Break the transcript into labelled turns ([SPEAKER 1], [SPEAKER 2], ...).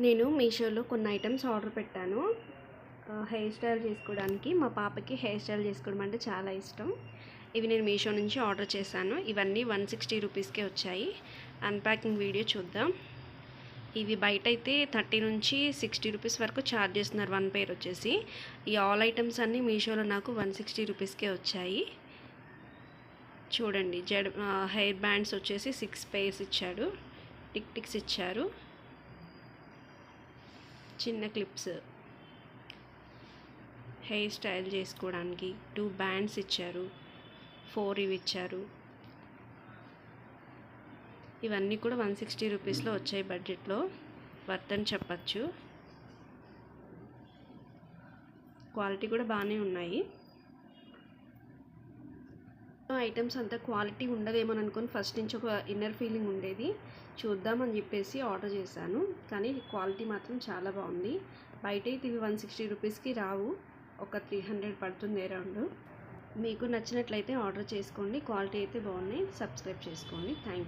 [SPEAKER 1] నేను మీషోలో కొన్ని ఐటమ్స్ ఆర్డర్ పెట్టాను. హెయిర్ స్టైల్ చేసుకోవడానికి. మా పాపకి హెయిర్ స్టైల్ చేసుకోవడం అంటే చాలా ఇష్టం. ఇవి నేను మీషో నుంచి ఆర్డర్ చేశాను. ఇవన్నీ 160 రూపీస్కే వచ్చాయి. అన్ప్యాకింగ్ వీడియో చూద్దాం. ఇవి బయట అయితే 30 నుంచి 60 రూపీస్ వరకు ఛార్జ్ చేస్తున్నారు వన్ పేర్ వచ్చేసి. ఈ ఆల్ ఐటమ్స్ అన్నీ మీషోలో నాకు 160 రూపీస్కే వచ్చాయి. చూడండి, హెయిర్ బ్యాండ్స్ వచ్చేసి 6 పేర్స్ ఇచ్చాడు. టిక్స్ ఇచ్చారు. చిన్న క్లిప్స్, హెయిర్ స్టైల్ చేసుకోవడానికి 2 బ్యాండ్స్ ఇచ్చారు. 4 ఇవి ఇచ్చారు. ఇవన్నీ కూడా 160 రూపీస్లో వచ్చాయి. బడ్జెట్లో వర్త్ అని చెప్పచ్చు. క్వాలిటీ కూడా బాగానే ఉన్నాయి. ఐటమ్స్ అంతా క్వాలిటీ ఉండదేమో అనుకుని ఫస్ట్ నుంచి ఒక ఇన్నర్ ఫీలింగ్ ఉండేది. చూద్దామని చెప్పేసి ఆర్డర్ చేశాను. కానీ క్వాలిటీ మాత్రం చాలా బాగుంది. బయట అయితే ఇవి 160 రూపీస్కి రావు. ఒక 300 పడుతుంది అరౌండ్. మీకు నచ్చినట్లయితే ఆర్డర్ చేసుకోండి. క్వాలిటీ అయితే బాగున్నాయి. సబ్స్క్రైబ్ చేసుకోండి. Thank you.